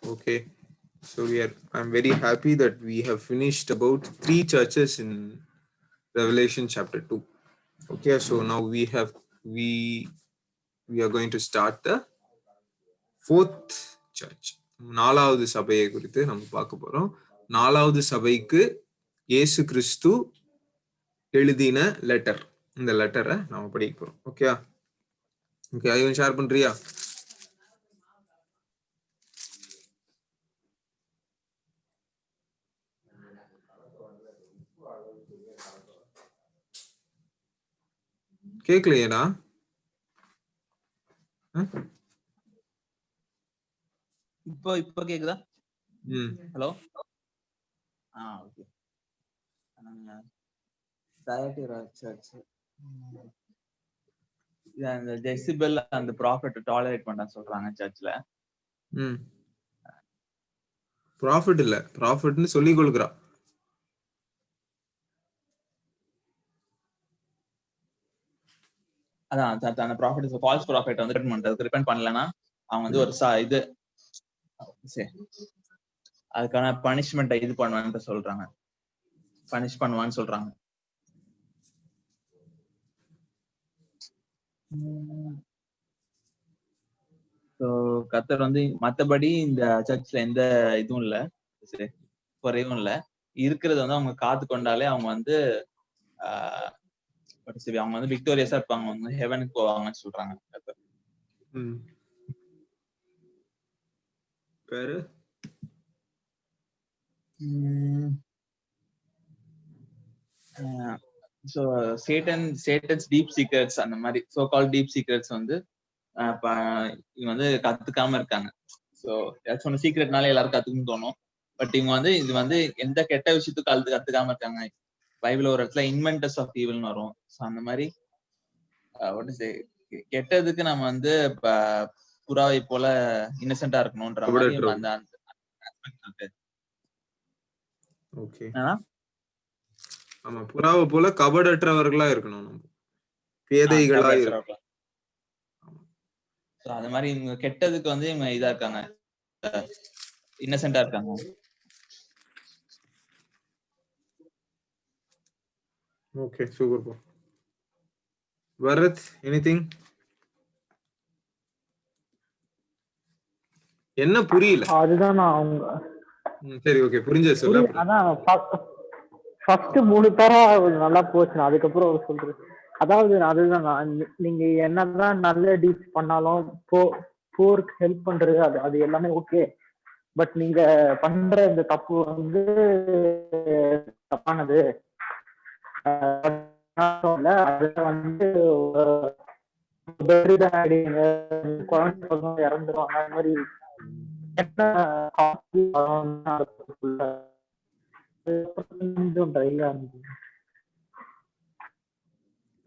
Okay. So I'm very happy that we have finished about 3 churches in Revelation chapter 2. Okay, so now we are going to start the 4th church. 4வது சபையை குறித்து நம்ம பார்க்க போறோம். 4வது சபைக்கு இயேசு கிறிஸ்து எழுதின லெட்டர். இந்த லெட்டரை நாம படிக்க போறோம். ஓகே ஓகே, ஐயன் ஷேர் பண்றியா? கேக்கலையேடா. இப்போ கேக்குதா? ஹலோ. ஓகே. அந்த ஜெசிபெல் அந்த ப்ராஃபட் டாலரேட் பண்ண சொல்றாங்க சர்ச்ல. ப்ராஃபட் இல்ல, ப்ராஃபட்னு சொல்லி கொடுக்குறா. அதான் அந்த ப்ராஃபட் ஃபால்ஸ் ப்ராஃபட் வந்து ரிப்பெண்ட் பண்ணலனா அவங்க வந்து ஒரு இது அதுக்கான பனிஷ்மென்ட் இது பண்ணுவான்னு சொல்றாங்க. பனிஷ் பண்ணுவான்னு சொல்றாங்க. கர்த்தர் வந்து மத்தபடி இந்த சர்ச்ல எந்த இதுவும் இல்ல, குறைவும் இல்ல. இருக்கிறது வந்து அவங்க காத்து கொண்டாலே அவங்க வந்து அவங்க வந்து விக்டோரியஸா இருப்பாங்க, அவங்க வந்து ஹெவனுக்கு போவாங்கன்னு சொல்றாங்க கர்த்தர். பேரு சேட்டன்ஸ் டீப் சீக்ரெட்ஸ் அந்த மாதிரி சோ கால் டீப் சீக்ரெட்ஸ் வந்து இவங்க வந்து கத்துக்காம இருக்காங்க. சோ ஏதாச்சும் ஒன்று சீக்ரெட்னால எல்லாரும் கத்துக்கணும்னு தோணும். பட் இவங்க வந்து இது வந்து எந்த கெட்ட விஷயத்துக்கு கத்துக்காம இருக்காங்க. பைபிள் ஒரு இடத்துல இன்வென்டர்ஸ் ஆஃப் ஈவில்னு வரும். சோ அந்த மாதிரி கெட்டதுக்கு நம்ம வந்து புறாவை போல இன்னசென்ட்டா இருக்கணும்ன்ற மாதிரி அந்த இருக்கு. ஓகே. ஆமா, புறாவை போல கபடற்றவர்களா இருக்கணும், நம்ம பேதைகளா இருக்கணும். அது மாதிரி இவங்க கெட்டதுக்கு வந்து இவங்க இதா இருக்காங்க, இன்னசென்ட்டா இருக்காங்க. ஓகே, சூப்பர் பா. பரத், எனிதிங்? என்ன புரியல? அதுதான் நான் அவங்க சரி ஓகே, புரிஞ்சது சொல்ல. அதான் ஃபர்ஸ்ட் 3 பேரா நல்லா போச்சு, அதுக்கப்புறம் சொல்றேன். அதாவது அதுதான், நீங்க என்னதான் நல்ல டீல்ஸ் பண்ணாலும் போருக்கு ஹெல்ப் பண்றது அது எல்லாமே ஓகே. பட் நீங்க பண்ற இந்த தப்பு வந்து தப்பானது. அது வந்து குழந்தை இறந்துருவாங்க, அந்த மாதிரி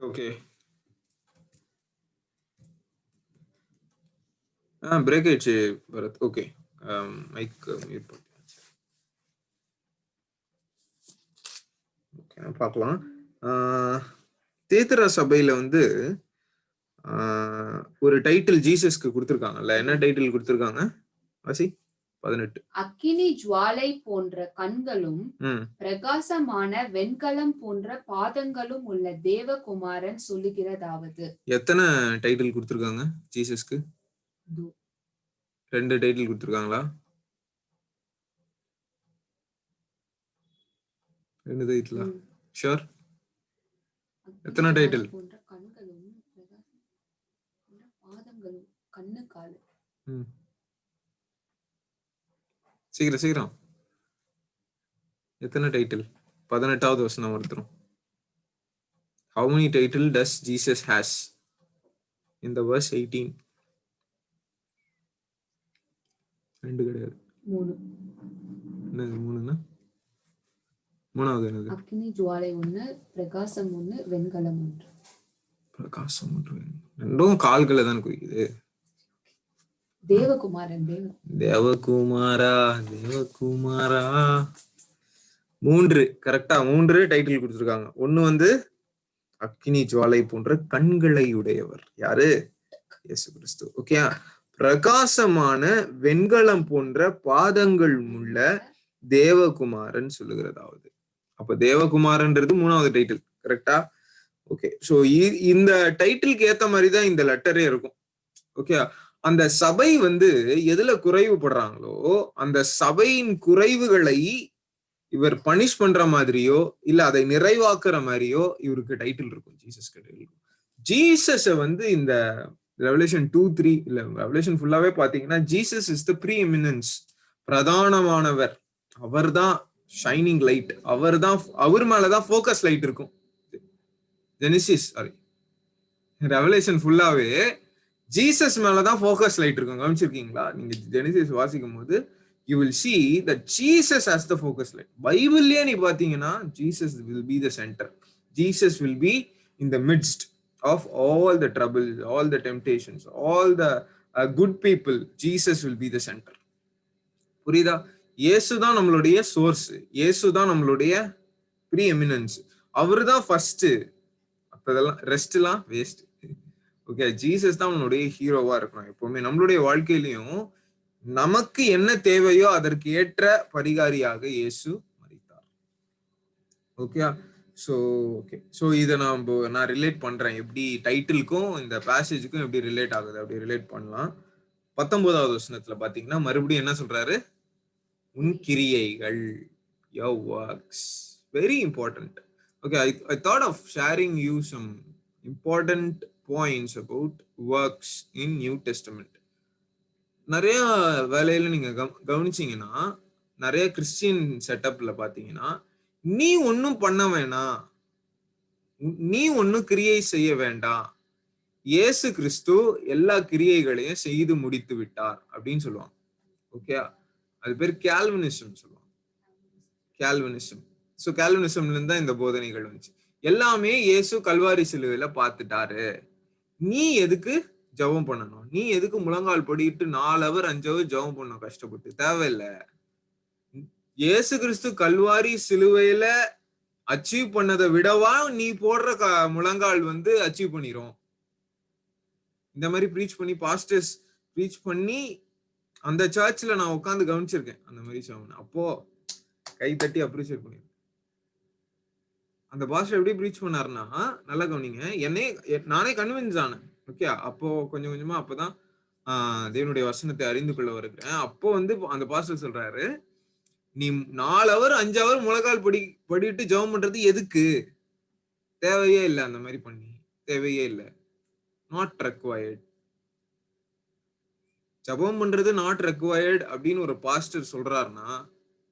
ஓகே. பிரேக் ஆயிடுச்சு பரத். ஓகே, மைக் மியூட் பண்ணு. ஓகே, பார்க்கலாம். தேத்திரா சபையில வந்து ஒரு டைட்டில் ஜீசஸ்க்கு கொடுத்திருக்காங்கல்ல, என்ன டைட்டில் கொடுத்திருக்காங்க? வாசி 18. அக்கினி ஜுவாலை போன்ற கண்களும் பிரகாசமான வெண்கலம் போன்ற பாதங்களும் உள்ள தேவகுமாரன் சொல்லுகிறதாவது. எத்தனை டைட்டில் கொடுத்திருக்காங்க ஜீசஸ்க்கு? 2 டைட்டில் கொடுத்திருக்காங்களா? 2 டைட்டிலா? ஷூர்? எத்தனை டைட்டில்? கண்களும் பாதங்களும் கண்ணு காலு. சீக்கிரம் எத்தனை டைட்டில்? 18வது வசனம் ஒருத்தரும். How many title does Jesus has in the verse 18? 2 கிடையாது, 3. என்னது 3னா? 3வது என்னது? அக்கினி ஜுவாலை 1, பிரகாசம் 1, வெண்கலம் 1. பிரகாசம் 1, ரெண்டும் கால்களை தான் குறிக்குது. தேவகுமாரன் தேவகுமாரா 3 கரெக்டா, 3 டைட்டில் கொடுத்திருக்காங்க. ஒன்னு வந்து அக்கினி ஜுவாலை போன்ற கண்களை உடையவர். யாரு? இயேசு கிறிஸ்து. ஓகே, பிரகாசமான வெண்கலம் போன்ற பாதங்கள் உள்ள தேவகுமாரன் சொல்லுகிறதாவது. அப்ப தேவகுமாரன்றது 3வது டைட்டில், கரெக்டா? ஓகே, சோ இந்த டைட்டிலுக்கு ஏத்த மாதிரிதான் இந்த லெட்டரே இருக்கும். ஓகே, அந்த சபை எதுல குறைவுபடுறாங்களோ அந்த சபையின் குறைவுகளை இவர் பனிஷ் பண்ற மாதிரியோ இல்ல அதை நிறைவாக்குற மாதிரியோ இவருக்கு டைட்டில் இருக்கும். Jesus title. ஜீசஸ இந்த ரெவலேஷன் 2-3 இல்ல ரெவலேஷன் ஃபுல்லாவே பாத்தீங்கன்னா Jesus is the preeminence, பிரதானமானவர். அவர் தான் ஷைனிங் லைட், அவர் மேலதான் ஃபோக்கஸ் லைட் இருக்கும். ரெவலேஷன் ஃபுல்லாவே ஜீசஸ் மேலதான் ஃபோக்கஸ் லைட் இருக்கும். கவனிச்சிருக்கீங்களா? நீங்க ஜெனிசிஸ் வாசிக்கும் போது you will see that Jesus as the focus light. பைபிள்லயே நீ பாத்தீங்கன்னா Jesus will be the center. Jesus will be in the midst of all the troubles, all the temptations, all the good people. Jesus will be the center. புரியுதா? இயேசுதான் நம்மளுடைய source, இயேசுதான் நம்மளுடைய pre eminence, அவர்தான் first. அப்பதெல்லாம் rest எல்லாம் waste. Okay, Jesus தான் நம்மளுடைய ஹீரோவா இருக்கணும் எப்பவுமே. நம்மளுடைய வாழ்க்கையிலையும் நமக்கு என்ன தேவையோ அதற்கு ஏற்ற பரிகாரியாக இயேசு மரித்தார். ஓகே, சோ இதை நான் ரிலேட் பண்றேன். எப்படி டைட்டிலுக்கும் இந்த பேசேஜுக்கும் எப்படி ரிலேட் ஆகுது அப்படி ரிலேட் பண்ணலாம். 19வது வசனத்துல பாத்தீங்கன்னா மறுபடியும் என்ன சொல்றாரு? உன் கிரியைகள், your works. Very important. Okay, I thought of sharing you some important points about works in New Testament. நிறைய வேலையில நீங்க கவனிச்சீங்கன்னா, நிறைய கிறிஸ்டியன் செட்டப்ல பாத்தீங்கன்னா, நீ ஒன்னும் பண்ண வேணாம், நீ ஒன்னும் கிரியை செய்ய வேண்டாம், இயேசு கிறிஸ்து எல்லா கிரியைகளையும் செய்து முடித்து விட்டார் அப்படின்னு சொல்லுவாங்க. ஓகே, அது பேர் கால்வினிசம் சொல்லுவாங்க. கால்வினிசம். சோ கால்வினிசம்ல இருந்தா இந்த போதனைகள் வந்துச்சு. எல்லாமே இயேசு கல்வாரி சிலுவையில பார்த்துட்டாரு, நீ எதுக்கு ஜெபம் பண்ணணும், நீ எதுக்கு முழங்கால் படிட்டு 4 hour 5 hour ஜெபம் பண்ணணும் கஷ்டப்பட்டு? தேவையில்லை. இயேசு கிறிஸ்து கல்வாரி சிலுவையில அச்சீவ் பண்ணதை விடவா நீ போடுற முழங்கால் அச்சீவ் பண்ணிரும். இந்த மாதிரி ப்ரீச் பண்ணி பாஸ்டர்ஸ் ப்ரீச் பண்ணி அந்த சர்ச்ல நான் உட்காந்து கவனிச்சிருக்கேன். அந்த மாதிரி அப்போ கை தட்டி அப்ரிஷியேட் பண்ணிருக்கேன். அந்த பாஸ்டர் எப்படி ப்ரீச் பண்ணாருன்னா, நல்லா கவனிங்க, நானே கன்வின்ஸ் ஆனேன். ஓகே, அப்போ கொஞ்சம் கொஞ்சமா அப்பதான் தேவனுடைய வசனத்தை அறிந்து கொள்ள வருகிறேன். அப்போ அந்த பாஸ்டர் சொல்றாரு, நீ 4 hour 5 hour முழங்கால் படிட்டு ஜெபம் பண்றது எதுக்கு? தேவையே இல்லை. அந்த மாதிரி பண்ணி தேவையே இல்லை. Not required. ஜெபம் பண்றது நாட் ரெக்வயர்ட் அப்படின்னு ஒரு பாஸ்டர் சொல்றாருன்னா,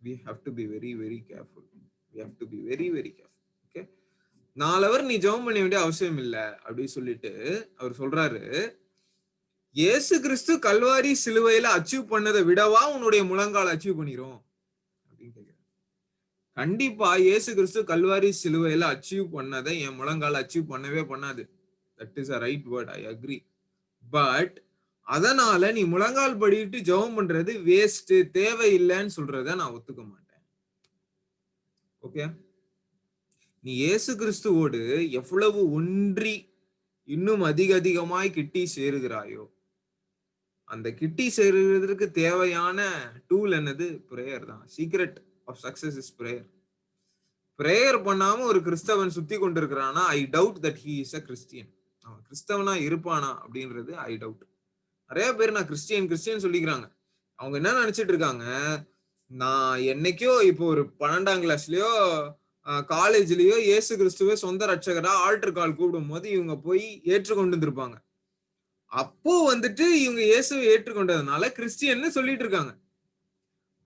we have to be very very careful. We have to be very very careful. Okay, 4 hour நீ ஜெபம் பண்ண வேண்டிய அவசியம் இல்லை அப்படின்னு சொல்லிட்டு அவர் சொல்றாரு, இயேசு கிறிஸ்து கல்வாரி சிலுவையில அச்சீவ் பண்ணதை விடவா உன்னுடைய முழங்கால் அச்சீவ் பண்ணிரும் அப்படின்னு கேட்கிறேன். கண்டிப்பா இயேசு கிறிஸ்து கல்வாரி சிலுவையில அச்சீவ் பண்ணதை என் முழங்கால் அச்சீவ் பண்ணவே பண்ணாது. That is a right word, I agree. But அதனால நீ முழங்கால் படிட்டு ஜெபம் பண்றது வேஸ்ட், தேவையில்லைன்னு சொல்றத நான் ஒத்துக்க மாட்டேன். ஓகே, நீ இயேசு கிறிஸ்துவோடு எவ்வளவு ஒன்றி இன்னும் அதிகமாய் கிட்டி சேருகிறாயோ, அந்த கிட்டி சேருகிறதுக்கு தேவையான டூல் என்னது? பிரேயர் தான். Secret of success is prayer. Prayer பண்ணாம ஒரு கிறிஸ்தவன் சுத்தி கொண்டிருக்கிறானா, I doubt that he is a Christian. அவன் கிறிஸ்தவனா இருப்பானா அப்படின்றது ஐ டவுட். நிறைய பேர் நான் கிறிஸ்டியன் சொல்லிக்கிறாங்க. அவங்க என்ன நினைச்சிட்டு இருக்காங்க, நான் என்னைக்கோ இப்போ ஒரு 12ஆம் கிளாஸ்லயோ காலேஜ்லயோ இயேசு கிறிஸ்துவ சொந்த ரட்சகரா ஆல்டர் கால் கூப்பிடும் போது இவங்க போய் ஏற்றுக்கொண்டு இருந்திருப்பாங்க. அப்போ இவங்க இயேசுவை ஏற்றுக்கொண்டதுனால கிறிஸ்டியன்னு சொல்லிட்டு இருக்காங்க.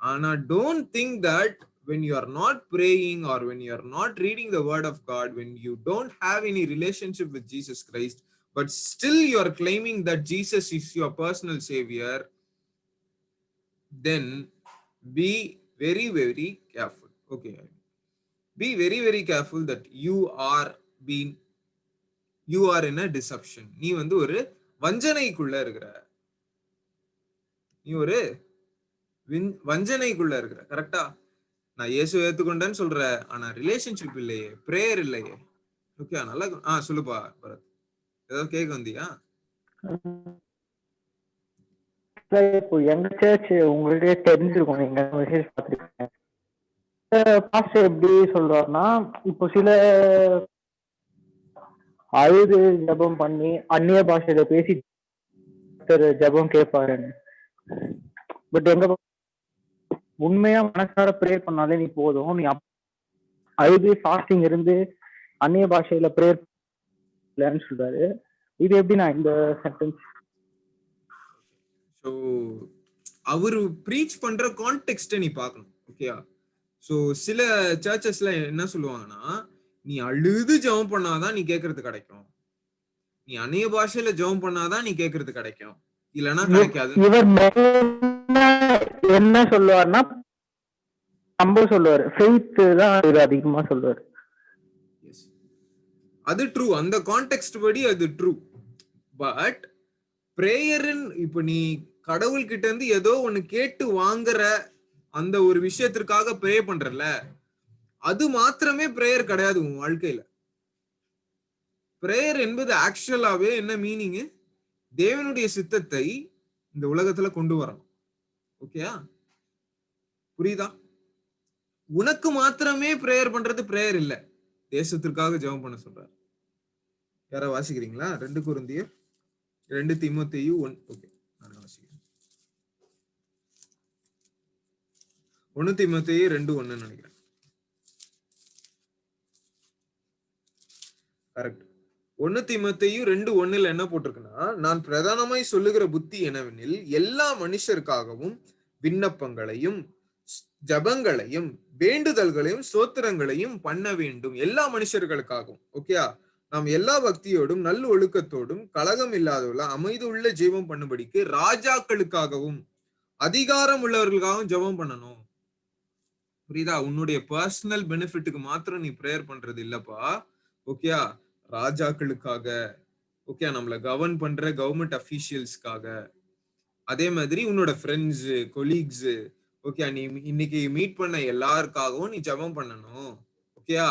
ஆனா don't think that when you are not praying or when you are not reading the word of God, when you don't have any relationship with Jesus Christ, but still you are claiming that Jesus is your personal savior, then be very very careful. Okay, be very very careful that you are in a deception. நீ ஒரு வஞ்சனைக்குள்ள இருக்கிற, நீ ஒரு வஞ்சனைக்குள்ள இருக்கிற. கரெக்டா? நான் இயேசு ஏத்துக்கொண்டேன்னு சொல்ற, ஆனா ரிலேஷன்ஷிப் இல்லையே, பிரேயர் இல்லையே. ஓகே, நல்லா சொல்லுப்பா பரத், ஏதாவது கேட்க வந்தியா? இப்போ எங்க சர்ச் உங்களுக்கே தெரிஞ்சிருக்கும், நீங்க மெசேஜ் பார்த்துருக்கீங்க. பாஸ்டர் எப்படி சொல்றாருன்னா, இப்போ சில அழுது ஜெபம் பண்ணி அந்நிய பாஷையில பேசி ஜெபம் கேட்பாருன்னு. பட் எங்க உண்மையா மனசார ப்ரேயர் பண்ணாலே நீ போதும். நீ அழுது ஃபாஸ்டிங் இருந்து அந்நிய பாஷையில ப்ரேயர் இல்லைன்னு சொல்றாரு. இது எப்படின்னா இந்த சென்டென்ஸ்? ஸோ அவரு ப்ரீச் பண்ற கான்டெக்ஸ்ட நீ பார்க்கணும். ஓகேயா? ஸோ சில சர்ச்சஸ்ல என்ன சொல்லுவாங்கன்னா, நீ அழுது ஜெபம் பண்ணாதான் நீ கேட்கறது கிடைக்கும், நீ அந்நிய பாஷையில ஜெபம் பண்ணாதான் நீ கேட்கறது கிடைக்கும், இல்லைன்னா கிடைக்காது. இவர் என்ன சொல்லுவார்னா நம்ப சொல்லுவாரு, ஃபெய்த் தான் இவர் அதிகமா சொல்லுவாரு. அது ட்ரூ, அந்த கான்டெக்ஸ்ட் படி அது ட்ரூ. பட் பிரேயரின் இப்ப நீ கடவுள் கிட்ட இருந்து ஏதோ ஒண்ணு கேட்டு வாங்குற அந்த ஒரு விஷயத்திற்காக ப்ரே பண்றல, அது மாத்திரமே பிரேயர் கிடையாது உன் வாழ்க்கையில. பிரேயர் என்பது ஆக்சுவலாவே என்ன மீனிங்? தேவனுடைய சித்தத்தை இந்த உலகத்துல கொண்டு வரணும். ஓகேயா? புரியுதா? உனக்கு மாத்திரமே பிரேயர் பண்றது பிரேயர் இல்ல, தேசத்திற்காக ஜெபம் பண்ண சொல்றாரு. யாரா வாசிக்கிறீங்களா? 2 கொரிந்தியர் 2 தீமோத்தேயு 1. ஓகே, நான் வாசிக்கிறேன். 1 தீமோத்தேயு 2:1 நினைக்கிறேன். கரெக்ட். 1 தீமோத்தேயு 2:1 என்ன போட்டிருக்குன்னா, நான் பிரதானமாய் சொல்லுகிற புத்தி என்னவெனில், எல்லா மனுஷருக்காகவும் விண்ணப்பங்களையும் ஜபங்களையும் வேண்டுதல்களையும் ஸ்தோத்திரங்களையும் பண்ண வேண்டும். எல்லா மனுஷர்களுக்காகவும். ஓகேயா? நாம் எல்லா பக்தியோடும் நல்ல ஒழுக்கத்தோடும் கலகம் இல்லாதவர்கள அமைதி உள்ள ஜெபம் பண்ணும்படிக்கு ராஜாக்களுக்காகவும் அதிகாரம் உள்ளவர்களுக்காகவும் ஜெபம் பண்ணணும். புரியுதா? உன்னுடைய பர்சனல் பெனிஃபிட்டுக்கு மாத்திரம் நீ பிரேயர் பண்றது இல்லப்பா. ஓகேயா? ராஜாக்களுக்காக, ஓகே, நம்மள கவர்ன் பண்ற கவர்மெண்ட் அபிஷியல்ஸ்க்காக, அதே மாதிரி உன்னோட ஃப்ரெண்ட்ஸ், கொலீக்ஸ், ஓகே, நீ இன்னைக்கு மீட் பண்ண எல்லாருக்காகவும் நீ ஜெபம் பண்ணணும். ஓகேயா?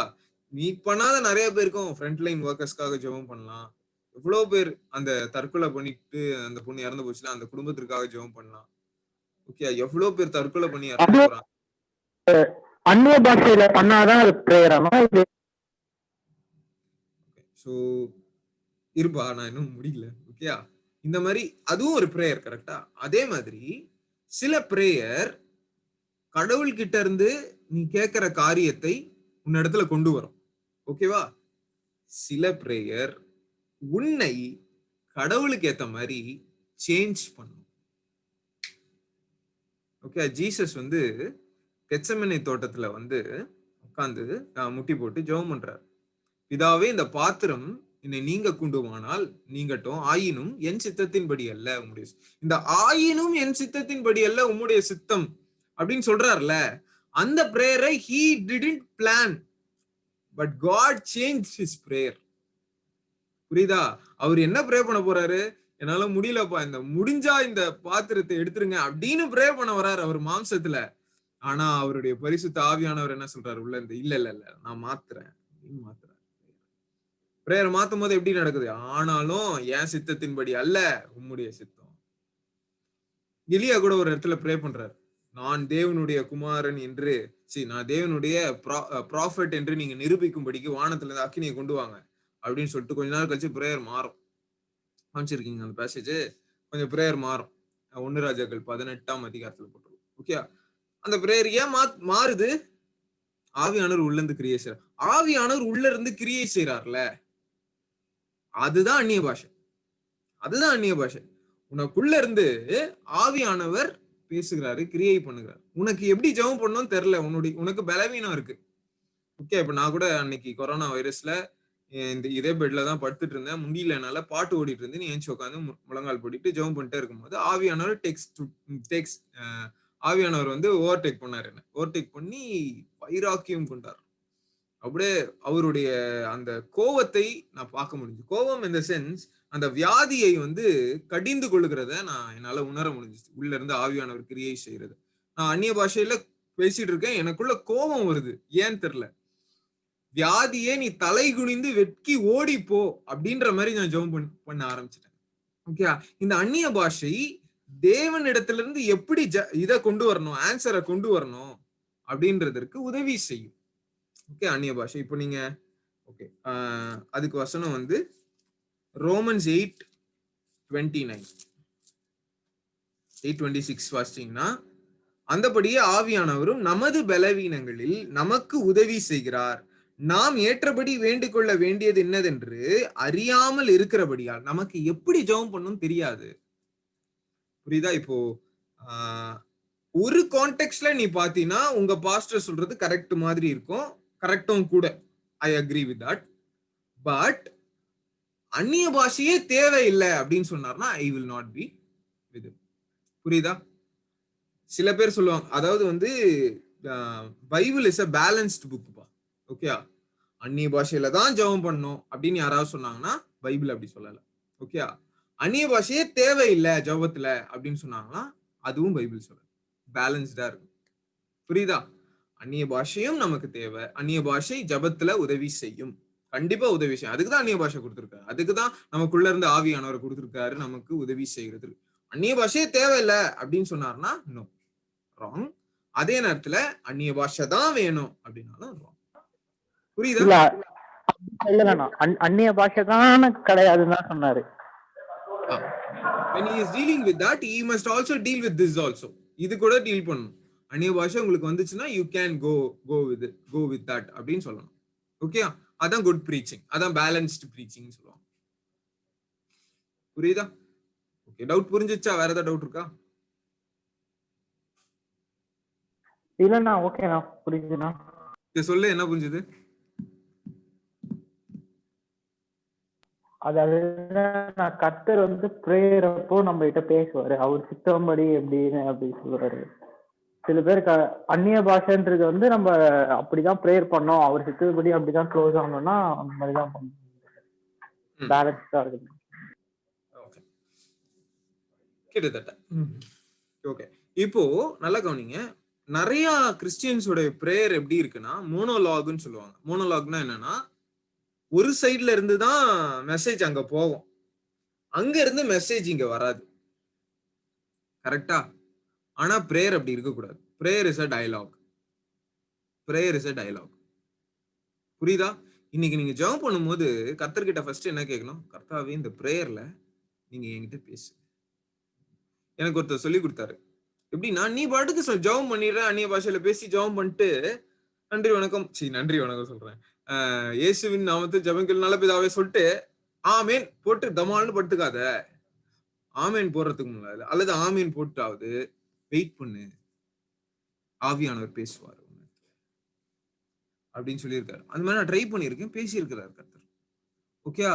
மீட் பண்ணாத நிறைய பேருக்கும் ஃப்ரண்ட் லைன் ஒர்க்கர்ஸ்க்காக ஜெபம் பண்ணலாம். எவ்வளவு பேர் அந்த தற்கொலை பண்ணிட்டு அந்த பொண்ணு இறந்து போச்சுன்னா அந்த குடும்பத்திற்காக ஜெபம் பண்ணலாம். ஓகே, எவ்வளவு பேர் தற்கொலை பண்ணி இறந்து போறாங்க. அந்நிய பாஷையில பண்ணாதான் அது பிரேயராமா? சோ இருப்பா, நான் இன்னும் முடியல. ஓகேயா? இந்த மாதிரி அதுவும் ஒரு பிரேயர். கரெக்டா? அதே மாதிரி சில பிரேயர் கடவுள் கிட்ட இருந்து நீ கேட்கிற காரியத்தை உன்னிடத்துல கொண்டு வரும். ஓகேவா? சில பிரேயர் உன்னை கடவுளுக்கு ஏத்த மாதிரி சேஞ்ச் பண்ணும். ஓகே, ஜீசஸ் வந்து கெத்செமனே தோட்டத்துல வந்து உட்கார்ந்து முட்டி போட்டு ஜெபம் பண்றாரு. பிதாவே, இந்த பாத்திரம் என்னை நீங்க கொண்டுவானால் நீங்கட்டும், ஆயினும் என் சித்தத்தின்படி அல்ல உம்முடைய, இந்த ஆயினும் என் சித்தத்தின்படி அல்ல உம்முடைய சித்தம் அப்படின்னு சொல்றாருல, அந்த பிரேயரை he didn't plan but God changed his prayer. புரியுதா? அவர் என்ன ப்ரே பண்ண போறாரு? என்னால முடியலப்பா, இந்த முடிஞ்சா இந்த பாத்திரத்தை எடுத்துருங்க அப்படின்னு ப்ரே பண்ண வர்றாரு அவர் மாம்சத்துல. ஆனா அவருடைய பரிசுத்த ஆவியானவர் என்ன சொல்றாரு உள்ள இருந்து? இல்ல இல்ல இல்ல, நான் மாத்துறேன். பிரேயர் மாத்தும் போது எப்படி நடக்குது? ஆனாலும் என் சித்தத்தின்படி அல்ல உம்முடைய சித்தம். எலியா கூட ஒரு இடத்துல ப்ரே பண்றாரு, நான் தேவனுடைய குமாரன் என்று, நான் தேவனுடைய ப்ராஃபட் என்று நீங்க நிரூபிக்கும்படிக்கு வானத்துல இருந்து அக்கினியை கொண்டு வாங்க அப்படின்னு சொல்லிட்டு கொஞ்ச நாள் கழிச்சு பிரேயர் மாறும். காமிச்சிருக்கீங்க அந்த பேசேஜ்? கொஞ்சம் பிரேயர் மாறும். 1 ராஜாக்கள் 18ஆம் அதிகாரத்துல போட்டுருவோம். ஓகே, அந்த பிரேயர் ஏன் மாறுது? ஆவியானவர் உள்ள இருந்து கிரியை செய்யறார். ஆவியானவர் உள்ள இருந்து கிரியை செய்யறார்ல, அதுதான் அந்நிய பாஷை. அதுதான் அந்நிய பாஷை. உனக்குள்ள இருந்து ஆவியானவர் பேசுகிறாரு, கிரியை பண்ணுகிறார். உனக்கு எப்படி ஜெபம் பண்ணணும்னு தெரியல, உனக்கு பலவீனம் இருக்கு. ஓகே, இப்ப நான் கூட அன்னைக்கு கொரோனா வைரஸ்ல இந்த இதே பெட்ல தான் படுத்துட்டு இருந்தேன், முடியல என்னால, பாட்டு ஓடிட்டு இருந்து, நீ ஏஞ்சி உட்காந்து முழங்கால் போட்டுட்டு ஜெபம் பண்ணிட்டே இருக்கும்போது ஆவியானவர் ஆவியானவர் வந்து ஓவர்டேக் பண்ணாரு. என்ன ஓவர்டேக் பண்ணி வைராக்கியம் கொண்டார். அப்படியே அவருடைய அந்த கோவத்தை நான் பார்க்க முடிஞ்சு. கோவம் இந்த சென்ஸ், அந்த வியாதியை வந்து கடிந்து கொள்ளுகிறத நான் என்னால உணர முடிஞ்சிச்சு. உள்ள இருந்து ஆவியானவர் கிரியை செய்யறது. நான் அந்நிய பாஷையில பேசிட்டு இருக்கேன், எனக்குள்ள கோபம் வருது, ஏன்னு தெரியல. வியாதியே நீ தலை குனிந்து வெட்கி ஓடி போ அப்படின்ற மாதிரி நான் ஜெபம் பண்ண ஆரம்பிச்சிட்டேன். ஓகே, இந்த அந்நிய பாஷை தேவன் இடத்துல இருந்து எப்படி இதை கொண்டு வரணும், ஆன்சரை கொண்டு வரணும் அப்படின்றதற்கு உதவி செய்யும். ஓகே, அந்நிய பாஷை. இப்போ நீங்க ஓகே அதுக்கு வசனம் வந்து ரோமன்ஸ் 8:29 8:26 வாசிச்சீங்கன்னா, அந்தபடியே ஆவியானவரும் நமது பலவீனங்களில் நமக்கு உதவி செய்கிறார், நாம் ஏற்றபடி வேண்டிக் கொள்ள வேண்டியது என்னதென்று அறியாமல் இருக்கிறபடியால். நமக்கு எப்படி ஜெபம் பண்ணணும் தெரியாது. புரியுதா? இப்போ ஒரு கான்டெக்ட்ல நீ பாத்தீங்கன்னா உங்க பாஸ்டர் சொல்றது கரெக்ட் மாதிரி இருக்கும், கரெக்டும் கூட, I agree with that. But அந்நிய பாஷையே தேவையில்லை அப்படின்னு சொன்னார்னா I will not be with. புரியுதா? சில பேர் சொல்லுவாங்க, அதாவது வந்து பைபிள் இஸ் அ பேலன்ஸ்ட் புக்பா. ஓகே, அந்நிய பாஷையில தான் ஜெபம் பண்ணணும் அப்படின்னு யாராவது சொன்னாங்கன்னா பைபிள் அப்படி சொல்லல. ஓகே, அந்நிய பாஷையே தேவையில்லை ஜெபத்துல அப்படின்னு சொன்னாங்கன்னா அதுவும் பைபிள் சொல்லல. பேலன்ஸ்டா இருக்கும். புரியுதா? அந்நிய பாஷையும் நமக்கு தேவை, அந்நிய பாஷை ஜெபத்துல உதவி செய்யும், கண்டிப்பா உதவி செய்யும். அதுக்குதான் அந்நிய பாஷை கொடுத்திருக்காரு, அதுக்குதான் நமக்குள்ள இருந்து ஆவியானவரை கொடுத்திருக்காரு நமக்கு உதவி செய்யறது. அந்நிய பாஷையே தேவையில்லை அப்படின்னு சொன்னார்னா நோ, ராங். அதே நேரத்துல அந்நிய பாஷை தான் வேணும் அப்படின்னாலும் ராங். புரியுதா? அந்நிய பாஷை தான் கிடையாதுன்னு தான் சொன்னாரு. When he is dealing with that, he must also deal with this also. இது கூட டீல் பண்ணணும். அந்நிய பாஷை உங்களுக்கு வந்துச்சுன்னா you can go with that அப்படின்னு சொல்லணும். ஓகே, அதான் குட் ப்ரீச்சிங், அதான் பேலன்ஸ்ட் ப்ரீச்சிங் சொல்லுவாங்க. புரியுதா? ஓகே, டவுட் புரிஞ்சிச்சா? வேற ஏதாவது டவுட் இருக்கா? இல்லண்ணா, ஓகேண்ணா, புரியுதுண்ணா. சொல்லு, என்ன புரிஞ்சுது? அதாவது கர்த்தர் வந்து பிரேயர் அப்போ நம்ம கிட்ட பேசுவாரு, அவர் சித்தம்படி எப்படின்னு அப்படி சொல்றாரு. சில பேருக்கு அந்நிய பாஷைன்றது வந்து நம்ம அப்படிதான் பிரேயர் பண்ணோம், அவர் சித்தப்படி அப்படிதான் க்ளோஸ் ஆகணும்னா அந்த மாதிரிதான் பண்ணணும். பேலன்ஸ்டா இருக்கு. கிட்டத்தட்ட ஓகே. இப்போ நல்லா கவனிங்க, நிறைய கிறிஸ்டியன்ஸோட பிரேயர் எப்படி இருக்குன்னா மோனோலாக்னு சொல்லுவாங்க. மோனோலாக்னா என்னன்னா, ஒரு சைட்ல இருந்து தான் மெசேஜ் அங்க போகும், அங்க இருந்து மெசேஜ் இங்க வராது. கரெக்டா? ஆனா பிரேயர் அப்படி இருக்கக்கூடாது. Prayer is a dialogue. Prayer is a dialogue. புரியுதா? இன்னைக்கு நீங்க ஜெபம் பண்ணும்போது கர்த்தர்கிட்ட ஃபர்ஸ்ட் என்ன கேட்கணும்? கர்த்தாவே, இந்த பிரேயர்ல நீங்க என்கிட்ட பேசு. எனக்கு ஒருத்தர் சொல்லி கொடுத்தாரு. எப்படின்னா, நீ பாட்டுக்கு ஜெபம் பண்ணிடுற, அந்நிய பாஷையில பேசி ஜெபம் பண்ணிட்டு நன்றி வணக்கம் சொல்றேன், இயேசுவின் நாமத்தில் ஜெபங்கள் நல்ல பிதாவே சொல்லிட்டு ஆமேன் போட்டு தமால்னு படுத்துக்காத. ஆமேன் போடுறதுக்கு முன்னாடி அல்லது ஆமேன் போட்டாவது வெயிட் பண்ணு, ஆவியானவர் பேசுவார் அப்படின்னு சொல்லியிருக்காரு. அந்த மாதிரி நான் ட்ரை பண்ணியிருக்கேன், பேசியிருக்கிறார் கர்த்தர். ஓகே,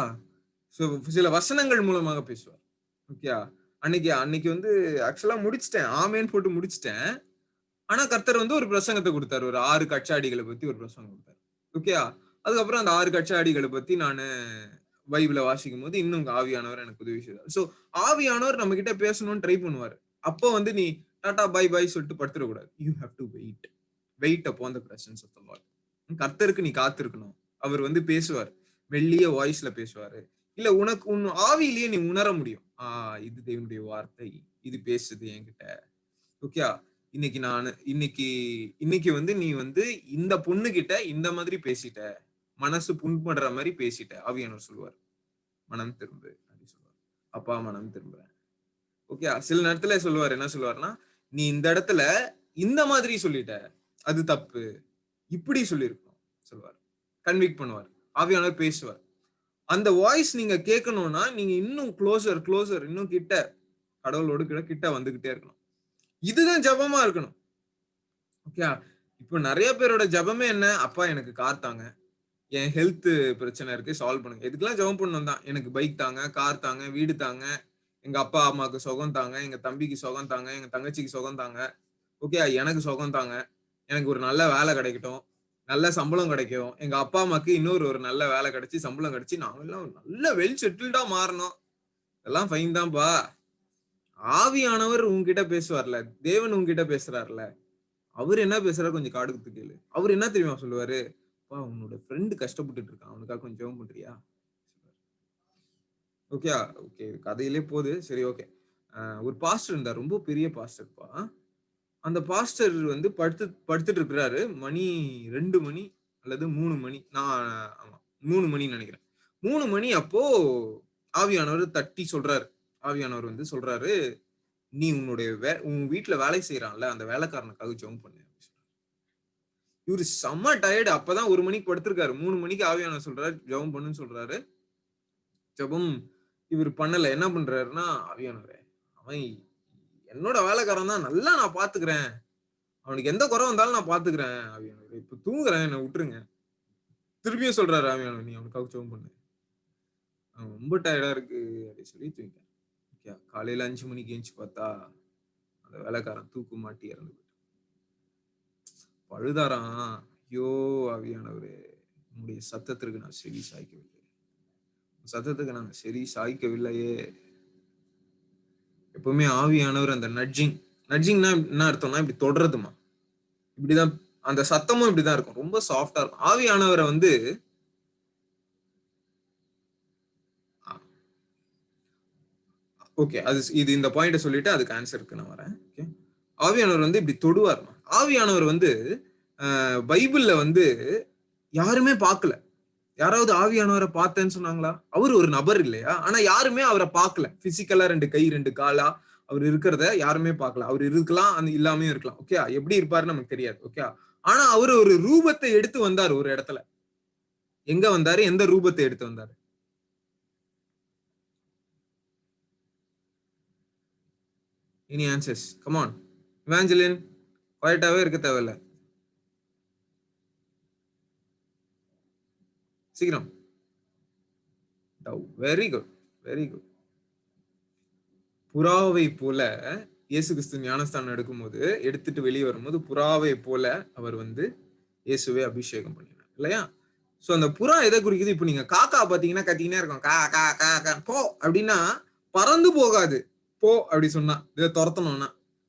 சில வசனங்கள் மூலமாக பேசுவார். ஓகே, அன்னைக்கு வந்து ஆக்சுவலா முடிச்சிட்டேன், ஆமேன் போட்டு முடிச்சிட்டேன். ஆனா கர்த்தர் வந்து ஒரு பிரசங்கத்தை கொடுத்தாரு, ஒரு 6 கச்சாடிகளை பத்தி ஒரு பிரசங்கம் கொடுத்தாரு. ஓகே, அதுக்கப்புறம் அந்த 6 கச்சாடிகளை பத்தி நான் பைபிளை வாசிக்கும் போது இன்னும் ஆவியானவர் எனக்கு உதவி செய்தார். சோ ஆவியானவர் நம்ம கிட்ட பேசணும்னு ட்ரை பண்ணுவாரு. அப்போ வந்து நீ டாடா பை பை சொல்லிட்டு படுத்துடக்கூடாது. You have to wait upon the presence of the Lord. கர்த்தருக்கு நீ காத்திருக்கணும். அவர் வந்து பேசுவார், மெல்லிய வாய்ஸ்ல பேசுவாரு. இல்ல உனக்கு உன் ஆவியிலேயே நீ உணர முடியும், இது தேவனுடைய வார்த்தை, இது பேசுது என்கிட்ட. ஓகே, இன்னைக்கு வந்து நீ வந்து இந்த பொண்ணு கிட்ட இந்த மாதிரி பேசிட்ட, மனசு புண்படுற மாதிரி பேசிட்ட. ஆவியானவர் சொல்லுவார், மனம் திரும்பு அப்படி சொல்லுவார். அப்பா மனம் திரும்புறேன். ஓகே, சில நேரத்துல சொல்லுவார், என்ன சொல்லுவார்னா, நீ இந்த இடத்துல இந்த மாதிரி சொல்லிட்ட, அது தப்பு, இப்படி சொல்லியிருக்கணும் சொல்லுவார். கன்விக்ட் பண்ணுவார், ஆவியானவர் பேசுவார். அந்த வாய்ஸ் நீங்க கேட்கணும்னா நீங்க இன்னும் க்ளோசர் இன்னும் கிட்ட, கடவுளோடு கிட்ட வந்துகிட்டே இருக்கணும். இதுதான் ஜபமா இருக்கணும். ஓகே, இப்போ நிறைய பேரோட ஜபமே என்ன? அப்பா எனக்கு கார் தாங்க, என் ஹெல்த் பிரச்சனை இருக்கு, சால்வ் பண்ணுங்க. இதுக்கெல்லாம் ஜெபம் பண்ணணும் தான். எனக்கு பைக் தாங்க, கார் தாங்க, வீடு தாங்க, எங்க அப்பா அம்மாவுக்கு சுகம் தாங்க, எங்க தம்பிக்கு சுகம் தாங்க, எங்க தங்கச்சிக்கு சுகம் தாங்க. ஓகே, எனக்கு சுகம் தாங்க, எனக்கு ஒரு நல்ல வேலை கிடைக்கட்டும், நல்ல சம்பளம் கிடைக்கும், எங்க அப்பா அம்மாக்கு ஒரு நல்ல வேலை கிடைச்சி சம்பளம் கிடைச்சி நாங்கெல்லாம் நல்ல வெல் செட்டில்டா மாறணும். இதெல்லாம் ஃபைன் தான்ப்பா. ஆவியானவர் உங்ககிட்ட பேசுவார்ல, தேவன் உங்ககிட்ட பேசுறாருல, அவர் என்ன பேசுறாரு கொஞ்சம் காது குடுத்து கேளு. அவர் என்ன தெரியுமா சொல்லுவாரு? உன்னோட ஃப்ரெண்டு கஷ்டப்பட்டுட்டு இருக்கான், அவனுக்காக கொஞ்சம் ஜெபம் பண்றியா? ஓகே, கதையிலே போகுது. சரி, ஓகே. ஒரு பாஸ்டர் இருந்தார், ரொம்ப பெரிய பாஸ்டர்ப்பா. அந்த பாஸ்டர் வந்து படுத்துட்டு இருக்கிறாரு. மணி 2 மணி அல்லது 3 மணி. ஆமா 3 மணின்னு நினைக்கிறேன். 3 மணி அப்போ ஆவியானவர் தட்டி சொல்றாரு. ஆவியானவர் வந்து சொல்றாரு, நீ உன் வீட்டுல வேலை செய்யறான்ல அந்த வேலைக்காரனுக்காக ஜெபம் பண்ணு. இவரு செம்ம டயர்டு. அப்பதான் 1 மணிக்கு படுத்திருக்காரு. 3 மணிக்கு ஆவியானவர் சொல்றாரு ஜெபம் பண்ணுன்னு சொல்றாரு. ஜெபம் இவர் பண்ணல. என்ன பண்றாருன்னா, ஆவியானவரே அவன் என்னோட வேலைக்காரன் தான், நல்லா நான் பாத்துக்கிறேன், அவனுக்கு எந்த குறை வந்தாலும் நான் பாத்துக்கிறேன் ஆவியானவரே, இப்ப தூங்குறேன், என்ன விட்டுருங்க. திருப்பியும் சொல்றாரு ஆவியானவர், நீ அவனுக்காக ஜெபம் பண்ணு, அவன் ரொம்ப டயர்டா இருக்கு அப்படின்னு சொல்லி தூங்கிட்டான். காலையில 5 மணிக்கு எழுந்துச்சு பார்த்தா அந்த வேலைக்காரன் தூக்கு மாட்டி இறந்து போயிட்டான். பழுதாராம், ஐயோ ஆவியானவரே உங்களுடைய சத்தத்திற்கு நான் செவி சாய்க்கவில்லை, சத்தத்துக்கு நாங்க செவி சாய்க்கவில்லையே. எப்பவுமே ஆவியானவர் அந்த நட்ஜிங்னா என்ன அர்த்தம்னா இப்படி தொடறதுமா, இப்படிதான் அந்த சத்தமும் இப்படிதான் இருக்கும், ரொம்ப சாஃப்டா இருக்கும். ஆவியானவரை வந்து ஓகே, இது இந்த பாயிண்ட சொல்லிட்டு அதுக்கு ஆன்சருக்கு நான் வரேன். ஓகே, ஆவியானவர் வந்து இப்படி தொடுவார். ஆவியானவர் வந்து பைபிள்ல வந்து யாருமே பார்க்கல. யாராவது ஆவியானவரை பார்த்தேன்னு சொன்னாங்களா? அவர் ஒரு நபர் இல்லையா? ஆனா யாருமே அவரை பார்க்கல. பிசிக்கலா 2 கை 2 காலா அவர் இருக்கிறத யாருமே பார்க்கல. அவர் இருக்கலாம், அந்த இல்லாமையும் இருக்கலாம். ஓகே, எப்படி இருப்பாருன்னு நமக்கு தெரியாது. ஓகே, ஆனா அவர் ஒரு ரூபத்தை எடுத்து வந்தார் ஒரு இடத்துல. எங்க வந்தாரு? எந்த ரூபத்தை எடுத்து வந்தாரு? Any answers? Come on Evangeline, குவைட்டாவே இருக்க தேவையில்ல, சீக்கிரம். Very good, very good. புறாவை போல இயேசு கிறிஸ்து ஞானஸ்தானம் எடுத்துட்டு வெளியே வரும்போது புறாவை போல அவர் வந்து இயேசுவை அபிஷேகம் பண்ணினார் இல்லையா? சோ அந்த புறா எதை குறிக்குது? இப்ப நீங்க காக்கா பாத்தீங்கன்னா கத்திக்கினே இருக்கும், கா கா கா கா போ அப்படின்னா பறந்து போகாது. போ அப்படி சொன்னா இதை துரத்தணும்னா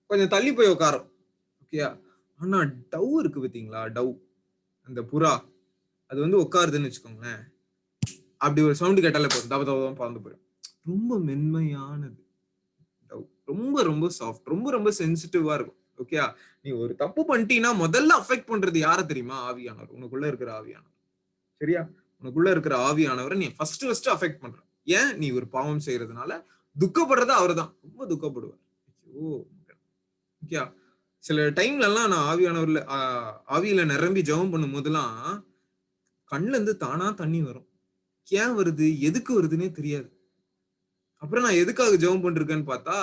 கொஞ்சம் தள்ளி போய் உட்காரும். ஓகேயா? ஆனா டவ் இருக்கு பாத்தீங்களா, டவ், அந்த புறா அது வந்து உட்காருதுன்னு வச்சுக்கோங்களேன், அப்படி ஒரு சவுண்டு கேட்டாலே போதும், தவ தவதான் பறந்து போயிடும். ரொம்ப மென்மையானது டவ், ரொம்ப ரொம்ப சாஃப்ட், ரொம்ப ரொம்ப சென்சிட்டிவா இருக்கும். ஓகே, நீ ஒரு தப்பு பண்ணிட்டீங்கன்னா முதல்ல அஃபெக்ட் பண்றது யார தெரியுமா? ஆவியானவர், உனக்குள்ள இருக்கிற ஆவியானவர். சரியா? உனக்குள்ள இருக்கிற ஆவியானவரை நீ ஃபர்ஸ்ட் அஃபெக்ட் பண்ற. ஏன்? நீ ஒரு பாவம் செய்யறதுனால துக்கப்படுறது அவரு தான், ரொம்ப துக்கப்படுவார். ஓகே, சில டைம்ல எல்லாம் நான் ஆவியில நிரம்பி ஜெபம் பண்ணும் போதெல்லாம் கண்ணுல இருந்து தானா தண்ணி வரும். ஏன் வருது, எதுக்கு வருதுன்னே தெரியாது. அப்புறம் நான் எதுக்காக ஜெபம் பண்ணிருக்கேன்னு பார்த்தா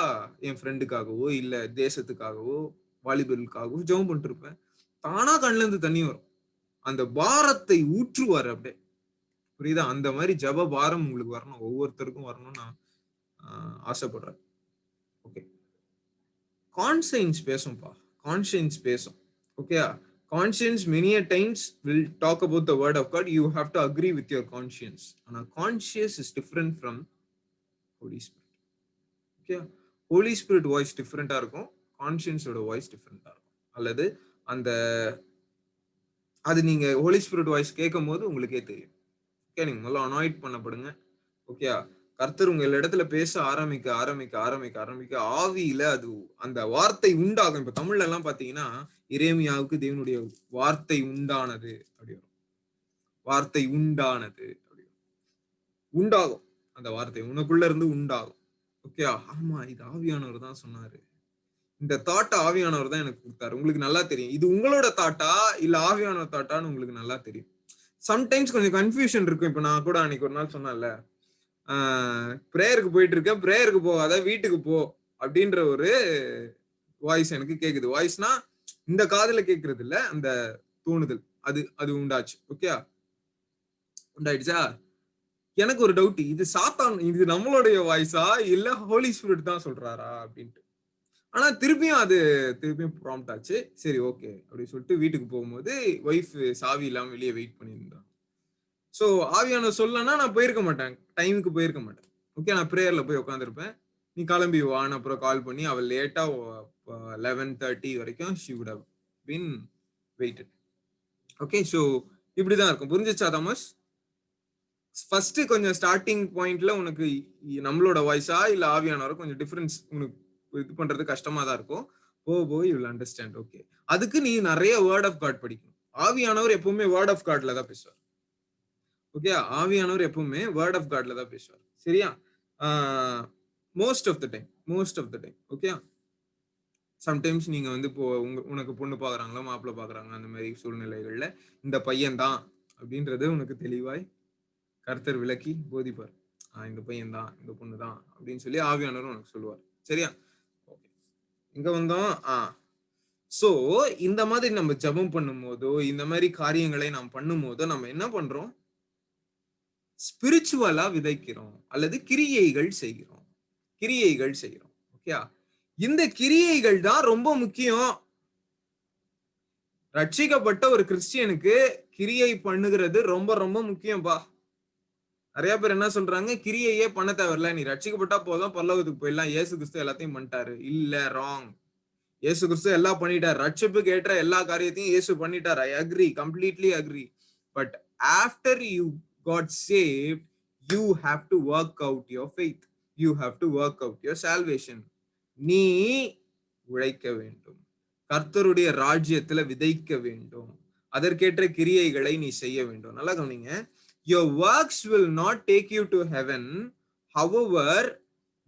என் ஃப்ரெண்டுக்காகவோ இல்ல தேசத்துக்காகவோ வாலிபர்களுக்காகவோ ஜெபம் பண்ணிருப்பேன். தானா கண்ணுல இருந்து தண்ணி வரும். அந்த பாரத்தை ஊற்றுவாரு அப்படியே. புரியுதா? அந்த மாதிரி ஜப பாரம் உங்களுக்கு வரணும், ஒவ்வொருத்தருக்கும் வரணும்னு நான் ஆசைப்படுறேன். ஓகே, கான்சியன்ஸ் பேசும்பா, கான்சியன்ஸ் பேசும். Okay, conscious many a times will talk about the word of God. You have to agree with your conscience. ஆனா conscious is different from Holy Spirit. Okay, Holy Spirit voice டிஃப்ரெண்டா இருக்கும், கான்சியன்ஸோட voice டிஃப்ரெண்டா இருக்கும். அல்லது அந்த அது நீங்க ஹோலி ஸ்பிரிட் வாய்ஸ் கேட்கும் போது உங்களுக்கே தெரியும். ஓகே, நீங்க முதல்ல அனாய்ட் பண்ணப்படுங்க. ஓகே, கர்த்தர் உங்கள் இடத்துல பேச ஆரம்பிக்க ஆரம்பிக்க ஆரம்பிக்க ஆரம்பிக்க ஆவியில அது அந்த வார்த்தை உண்டாகும். இப்ப தமிழ்ல எல்லாம் பாத்தீங்கன்னா எரேமியாவுக்கு தேவனுடைய வார்த்தை உண்டானது அப்படி வரும், வார்த்தை உண்டானது அப்படி உண்டாகும், அந்த வார்த்தை உனக்குள்ள இருந்து உண்டாகும். ஓகே, ஆமா இது ஆவியானவர் தான் சொன்னாரு, இந்த தாட்டை ஆவியானவர் தான் எனக்கு கொடுத்தாரு. உங்களுக்கு நல்லா தெரியும் இது உங்களோட தாட்டா இல்ல ஆவியானவர் தாட்டான்னு உங்களுக்கு நல்லா தெரியும். சம்டைம்ஸ் கொஞ்சம் கன்ஃபியூஷன் இருக்கும். இப்ப நான் கூட அன்னைக்கு ஒரு நாள் சொன்னேன்ல, பிரேயருக்கு போயிட்டு இருக்கேன், பிரேயருக்கு போகாத வீட்டுக்கு போ அப்படின்ற ஒரு வாய்ஸ் எனக்கு கேக்குது. வாய்ஸ்னா இந்த காதுல கேக்குறது இல்ல, அந்த தோணுதல் அது உண்டாச்சு. ஓகே, உண்டாயிடுச்சா? எனக்கு ஒரு டவுட், இது சாத்தான், இது நம்மளுடைய வாய்ஸா இல்ல ஹோலி ஸ்பிரிட் தான் சொல்றாரா அப்படின்ட்டு. ஆனா திருப்பியும் ப்ராம்ப்ட் ஆச்சு. சரி ஓகே அப்படி சொல்லிட்டு வீட்டுக்கு போகும்போது ஒய்ஃப் சாவி இல்லாம வெளியே வெயிட் பண்ணியிருந்தான். சோ ஆவியானவர் சொல்லனா நான் போயிருக்க மாட்டேன், டைமுக்கு போயிருக்க மாட்டேன். ஓகே, நான் பிரேயர்ல போய் உட்காந்துருப்பேன், நீ கிளம்பி வான்னு அப்புறம் கால் பண்ணி அவள் லேட்டா 11:30 வரைக்கும் she would have been waited. Okay, so இப்படிதான் இருக்கும். புரிஞ்சிச்சா தாமஸ்? ஃபர்ஸ்ட் கொஞ்சம் ஸ்டார்டிங் பாயிண்ட்ல உனக்கு நம்மளோட வாய்ஸா இல்ல ஆவியானவரை கொஞ்சம் டிஃபரன்ஸ் உனக்கு இது பண்றது கஷ்டமா தான் இருக்கும். போய் யூ வில் அண்டர்ஸ்டாண்ட். ஓகே, அதுக்கு நீ நிறைய வேர்ட் ஆஃப் காட் படிக்கணும். ஆவியானவர் எப்பவுமே வேர்ட் ஆஃப் காட்ல தான் பேசுவார். ஓகே, ஆவியானவர் எப்பவுமே வேர்ட் ஆஃப் காட்ல தான் பேசுவார். சரியா? Most of the time. Okay, sometimes நீங்க வந்து இப்போ உனக்கு பொண்ணு பாக்குறாங்களா மாப்பிள்ளை பாக்குறாங்க அந்த மாதிரி சூழ்நிலைகள்ல இந்த பையன் தான் அப்படின்றது உனக்கு தெளிவாய் கர்த்தர் விளக்கி போதிப்பார். இந்த பையன் தான் இந்த பொண்ணு தான் அப்படின்னு சொல்லி ஆவியானவர் உனக்கு சொல்லுவார். சரியா? ஓகே, இங்க வந்தோம். சோ இந்த மாதிரி நம்ம ஜெபம் பண்ணும் போதோ இந்த மாதிரி காரியங்களை நாம் பண்ணும் போதோ நம்ம என்ன பண்றோம்? ஸ்பிரிச்சுவலா விதைக்கிறோம் அல்லது கிரியைகள் செய்கிறோம். ஓகே, இந்த கிரியைகள் தான் ரொம்ப முக்கியம். ரட்சிக்கப்பட்ட ஒரு கிறிஸ்டியனுக்கு கிரியை பண்ணுகிறது ரொம்ப ரொம்ப முக்கியம்பா. நிறைய பேர் என்ன சொல்றாங்க, கிரியையே பண்ண தேவையில்ல, நீ ரட்சிக்கப்பட்டா போதும் பரலோகத்துக்கு போயிடலாம், இயேசு கிறிஸ்து எல்லாத்தையும் பண்ணிட்டாரு. இல்ல, ராங். இயேசு கிறிஸ்து எல்லாம் பண்ணிட்டார். ரட்சிப்புக்கு ஏற்ற எல்லா காரியத்தையும் இயேசு பண்ணிட்டார். I agree, completely agree. But after you got saved, you have to work out your faith. You have to work out your salvation. நீ உழைக்க வேண்டும், கர்த்தருடைய ராஜ்யத்துல விதைக்க வேண்டும், அதற்கேற்ற கிரியைகளை நீ செய்ய வேண்டும். நல்லா கவனிங்க. Your works will not take you to heaven. However,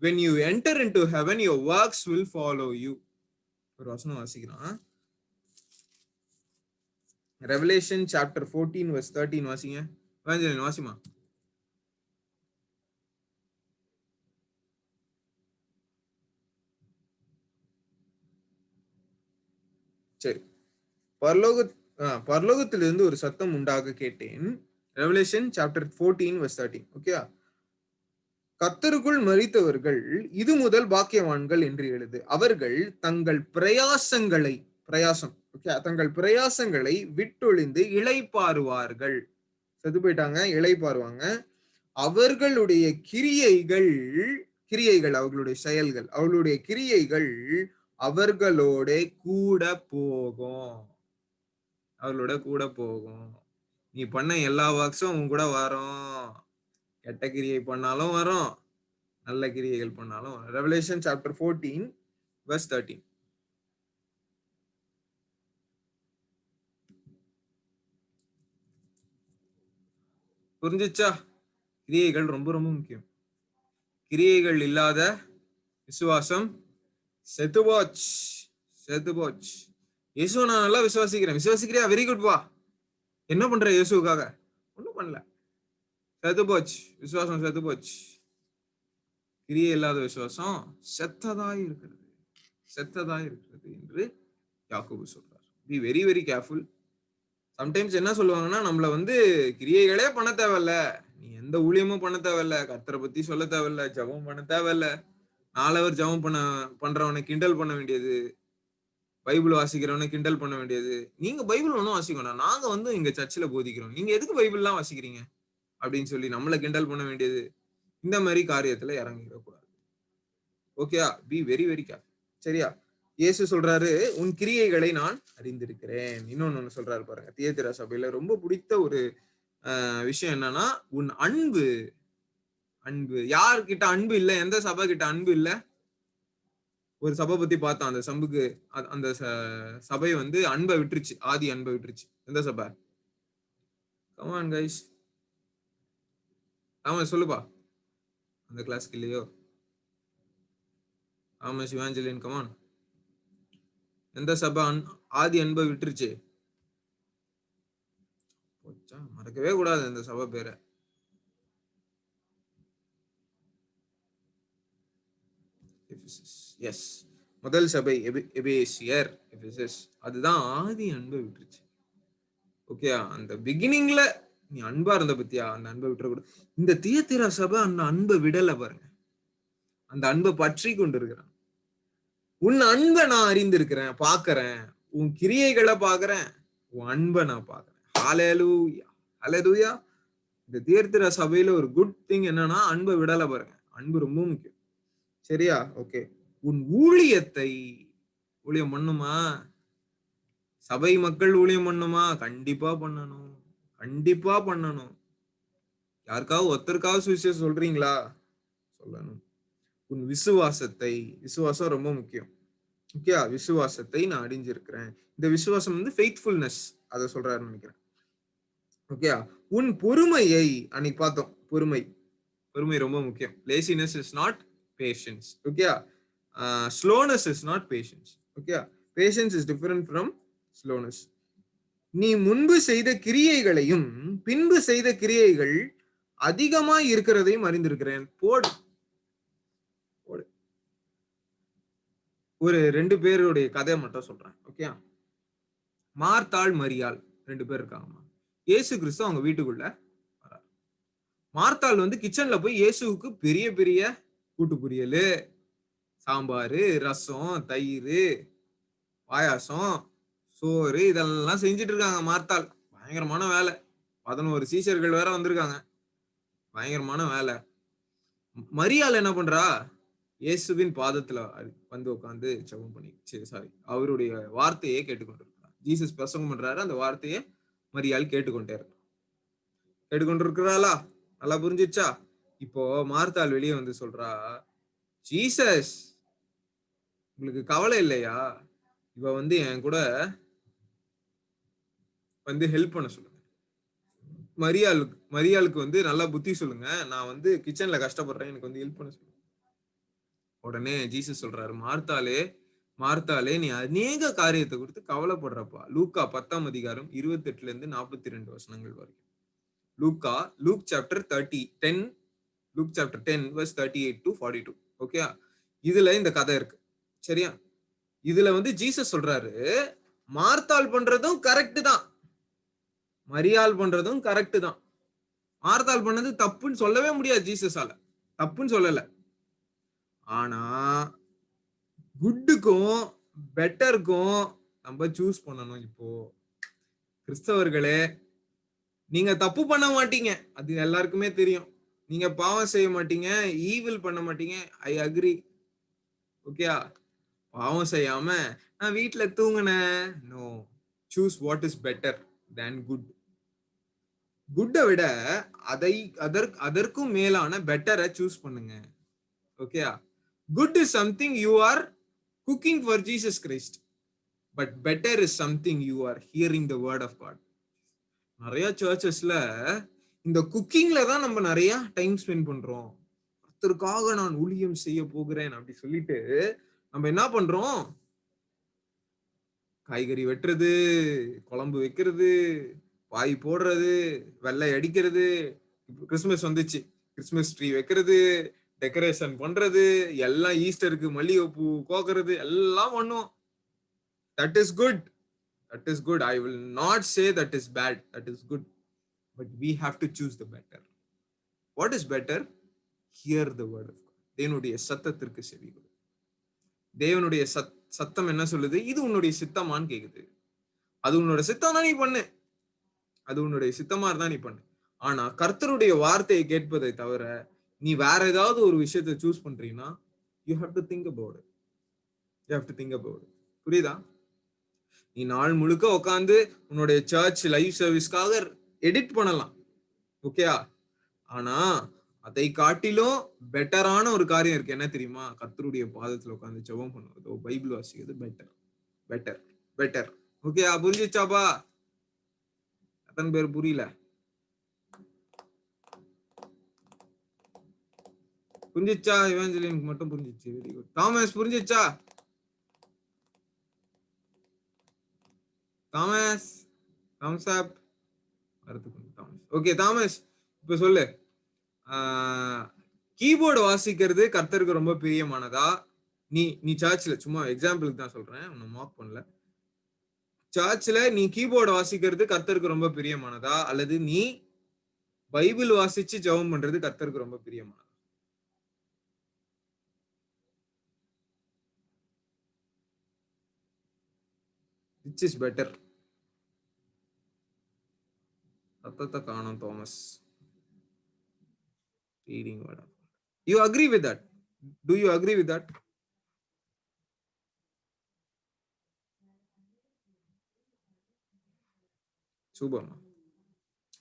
when you enter into heaven, your works will follow you. ஒரு வசனம் வாசிக்கிறான். Revelation chapter 14 verse 13 வாசிங்க. வாஞ்சலின் வாசிமா. சரி, பரலோகத்திலிருந்து ஒரு சத்தம் உண்டாக கேட்டேன். Revelation chapter 14 verse 13. ஓகே, கர்த்தருக்குள் மரித்தவர்கள் இது முதல் பாக்கியவான்கள் என்று எழுது. அவர்கள் தங்கள் பிரயாசங்களை விட்டொழிந்து இளைப்பாறுவார்கள். செத்து போயிட்டாங்க, இளைப்பாறுவாங்க. அவர்களுடைய கிரியைகள் அவர்களுடைய செயல்கள், அவர்களுடைய கிரியைகள் அவர்களோட கூட போகும். நீ பண்ண எல்லா வாக்ஸும் உன் கூட வரும். கெட்ட கிரியை பண்ணாலும் வரும், நல்ல கிரியைகள் பண்ணாலும் வரும். Revelation chapter 14 verse 13. புரிஞ்சிச்சா? கிரியைகள் ரொம்ப ரொம்ப முக்கியம். கிரியைகள் இல்லாத விசுவாசம் செத்து போச்சு. இயேசு நான் நல்லா விசுவாசிக்கிறியா? வெரி குட் வா. என்ன பண்ற இயேசுக்காக? ஒண்ணும் பண்ணல. விசுவாசம் செத்து போச்சு. கிரியை இல்லாத விசுவாசம் செத்ததாய் இருக்கிறது என்று யாக்கோபு சொல்றார். Be very very careful. Sometimes என்ன சொல்லுவாங்கன்னா, நம்மள வந்து கிரியைகளே பண்ண தேவையில்ல, நீ எந்த ஊழியமும் பண்ண தேவையில்ல, கர்த்தரை பத்தி சொல்ல தேவையில்ல, ஜெபம் பண்ண தேவையில்ல, 4 hour ஜெபம் பண்றவனை கிண்டல் பண்ண வேண்டியது, பைபிள் வாசிக்கிறவனை கிண்டல் பண்ண வேண்டியது. நீங்க பைபிள் ஒன்றும் வாசிக்கணும், நாங்க வந்து எங்க சர்ச்சில் போதிக்கிறோம், நீங்க எதுக்கு பைபிள்லாம் வாசிக்கிறீங்க அப்படின்னு சொல்லி நம்மளை கிண்டல் பண்ண வேண்டியது. இந்த மாதிரி காரியத்துல இறங்கிடக்கூடாது. ஓகேயா? Be very very careful. சரியா? இயேசு சொல்றாரு, உன் கிரியைகளை நான் அறிந்திருக்கிறேன். இன்னொன்னு சொல்றாரு பாருங்க, தியேத்திரா சபையில ரொம்ப பிடித்த ஒரு விஷயம் என்னன்னா, உன் அன்பு. யார்கிட்ட அன்பு இல்ல? எந்த சபை கிட்ட அன்பு இல்ல? ஒரு சபை பத்தி பார்த்தோம். அந்த சபை வந்து அன்பை விட்டுருச்சு, ஆதி அன்பை விட்டுருச்சு. எந்த சபை? கம் ஆன் கைஸ், ஆமா சொல்லுப்பா. அந்த கிளாஸ்க்கு இல்லையோ? ஆமா சிவாஞ்சலின், கம் ஆன். எந்த சபை ஆதி அன்பை விட்டுருச்சு? மறக்கவே கூடாது இந்த சபை பேரை. எஸ், முதல் சபை எபேசியர், எபேசஸ். அதுதான் ஆதி அன்பை விட்டுருச்சு. ஓகே, அந்த பிகினிங்ல நீ அன்பா இருந்த பத்தியா, அந்த அன்பை விட்டுறக்கூடாது. இந்த தியத்திரா சபை அந்த அன்பை விடல பாருங்க, அந்த அன்பை பற்றி கொண்டு இருக்கிறான். உன் அன்பை நான் அறிந்திருக்கிறேன், பாக்குறேன், உன் கிரியைகளை பாக்குறேன், உன் அன்பை நான் பாக்குறேன். ஹல்லேலூயா, ஹல்லேலூயா. இந்த தியத்திரா சபையில ஒரு குட் திங் என்னன்னா, அன்பை விடல பாருங்க. அன்பு ரொம்ப முக்கியம். சரியா? ஓகே, உன் ஊழியம் பண்ணுமா? சபை மக்கள் ஊழியம் பண்ணுமா? கண்டிப்பா பண்ணணும். யாருக்காவது ஒருத்தருக்காவது சுவிசேஷம் சொல்றீங்களா? சொல்லணும். உன் விசுவாசத்தை, விசுவாசம் ரொம்ப முக்கியம். ஓகே, விசுவாசத்தை நான் அடைஞ்சிருக்கிறேன். இந்த விசுவாசம் வந்து ஃபெய்த்ஃபுல்னஸ், அதை சொல்றாருன்னு நினைக்கிறேன். ஓகே, உன் பொறுமையை அன்னைக்கு பார்த்தோம். பொறுமை, பொறுமை ரொம்ப முக்கியம். Laziness is not patience. Okay, slowness is not patience. Okay, patience is different from slowness. நீ முன்பு செய்த கிரியைகளையும் பின்பு செய்த கிரியைகள் அதிகமா இருக்கிறதையும் அறிந்திருக்கிறேன். போடு. ஒரு 2 பேருடைய கதையை மட்டும் சொல்றேன். ஓகே, மார்த்தாள் மரியாள் 2 பேர் இருக்காங்க. இயேசு கிறிஸ்து அவங்க வீட்டுக்குள்ள வரார். மார்த்தாள் வந்து கிச்சன்ல போய் இயேசுவுக்கு பெரிய பெரிய கூட்டு பொரியல், சாம்பார், ரசம், தயிர், பாயாசம், சோறு இதெல்லாம் செஞ்சுட்டு இருக்காங்க. மார்த்தாள் பயங்கரமான வேலை. 11 சீஷர்கள் வேற வந்திருக்காங்க. பயங்கரமான வேலை. மரியாள் என்ன பண்றா? இயேசுவின் பாதத்துல வந்து உட்காந்து ஜெபம் பண்ணி, சாரி, அவருடைய வார்த்தையே கேட்டுக்கொண்டிருக்கிறார். ஜீசஸ் பிரசங்கம் பண்றாரு, அந்த வார்த்தையை மரியாள் கேட்டுக்கொண்டிருக்கிறாளா? நல்லா புரிஞ்சிச்சா? இப்போ மார்த்தாள் வெளியே வந்து சொல்றா, ஜீசஸ் உங்களுக்கு கவலை இல்லையா? இவ வந்து என் கூட வந்து ஹெல்ப் பண்ண சொல்லுங்க. மரியாளுக்கு வந்து நல்லா புத்தி சொல்லுங்க. நான் வந்து கிச்சன்ல கஷ்டப்படுறேன், எனக்கு வந்து ஹெல்ப் பண்ண சொல்லுங்க. உடனே ஜீசஸ் சொல்றாரு, மார்த்தாலே நீ அநேக காரியத்தை குறித்து கவலைப்படுறப்பா. லூக்கா 10ஆம் அதிகாரம் 28ல இருந்து 42 வசனங்கள் வரைக்கும். Look chapter 10 verse 38 to 42. Okay, இதுல இந்த கதை இருக்கு. சரியா? இதுல வந்து ஜீசஸ் சொல்றாரு, மார்த்தாள் பண்றதும் கரெக்ட் தான், மரியாள் பண்றதும் கரெக்ட் தான். மார்த்தாள் பண்ணது தப்புன்னு சொல்லவே முடியாது ஜீசஸால. தப்புன்னு சொல்லல. ஆனா குட்டுக்கும் பெட்டருக்கும் நம்ம சூஸ் பண்ணணும். இப்போ கிறிஸ்தவர்களே, நீங்க தப்பு பண்ண மாட்டீங்க, அது எல்லாருக்குமே தெரியும். நீங்க பாவம் செய்ய மாட்டீங்க, ஈவில் பண்ண மாட்டீங்க. I agree. ஓகே, பாவம் செய்யாம நான் வீட்டுல தூங்குனேன். No, choose what is better than good. குட்டை விட அதற்கும் மேலான பெட்டரை சூஸ் பண்ணுங்க. Okay, good is something you are cooking for Jesus Christ, but better is something you are hearing the word of God. நிறைய சர்ச்சஸ்ல இந்த குக்கிங்ல தான் நம்ம நிறைய டைம் ஸ்பெண்ட் பண்றோம். ஒருத்தருக்காக நான் ஊழியம் செய்ய போகிறேன் அப்படி சொல்லிட்டு நம்ம என்ன பண்றோம்? காய்கறி வெட்டுறது, குழம்பு வைக்கிறது, பாய் போடுறது, வெள்ளை அடிக்கிறது. கிறிஸ்துமஸ் வந்துச்சு, கிறிஸ்துமஸ் ட்ரீ வைக்கிறது, டெக்கரேஷன் பண்றது, எல்லாம் ஈஸ்டருக்கு மல்லிகைப்பூ கோக்குறது எல்லாம் பண்ணுவோம். That is good. That is good. I will not say that is bad. That is good. But we have to choose the better. What is better? Hear the word of God. தேவனுடைய சத்தத்திற்கு செவி கொடு. தேவனுடைய சத்தம் என்ன சொல்லுது? இது உன்னுடைய சித்தமான்னு கேக்குது. அது உன்னோட சித்தம்னா நீ பண்ணு. அது உன்னுடைய சித்தமா இருந்தா நீ பண்ணு. ஆனா கர்த்தருடைய வார்த்தையை கேட்பதை தவிர நீ வேற ஏதாவது ஒரு விஷயத்தை சூஸ் பண்றீங்கன்னா, you have to think about it. You have to think about it. புரியுதா? நீ நாள் முழுக்க உட்காந்து உன்னுடைய சர்ச் லைவ் சர்வீஸ்க்காக எடிட் பண்ணலாம். ஓகே, ஆனா அதை காட்டிலும் பெட்டரான ஒரு காரியம் இருக்கு. என்ன தெரியுமா? கர்த்தருடைய பாதத்துல உட்காந்து ஜெபம் பண்ணுவது, பைபிள் வாசிக்கிறது பெட்டர் பெட்டர் பெட்டர். ஓகே, புரிஞ்சிச்சாப்பா? எத்தனை பேர் புரியல? புரிஞ்சிச்சா? இவாஞ்சலினுக்கு மட்டும் புரிஞ்சிச்சு. Very good. தாமஸ் புரிஞ்சிச்சா? Thomas thumbs up. Okay Thomas, இப்ப சொல்லு, கீபோர்டு வாசிக்கிறது கர்த்தருக்கு ரொம்ப பிரியமானதா? நீ சர்ச்ல, சும்மா எக்ஸாம்பிளுக்கு தான் சொல்றேன், உன்னை மார்க் பண்ணல. சர்ச்ல நீ கீபோர்டு வாசிக்கிறது கர்த்தருக்கு ரொம்ப பிரியமானதா, அல்லது நீ பைபிள் வாசிச்சு ஜெபம் பண்றது கர்த்தருக்கு ரொம்ப பிரியமானதா? Which is better? சத்தத்தை காணோம் Thomas. Reading word. You agree with that? Do you agree with that? சூப்பர்மா.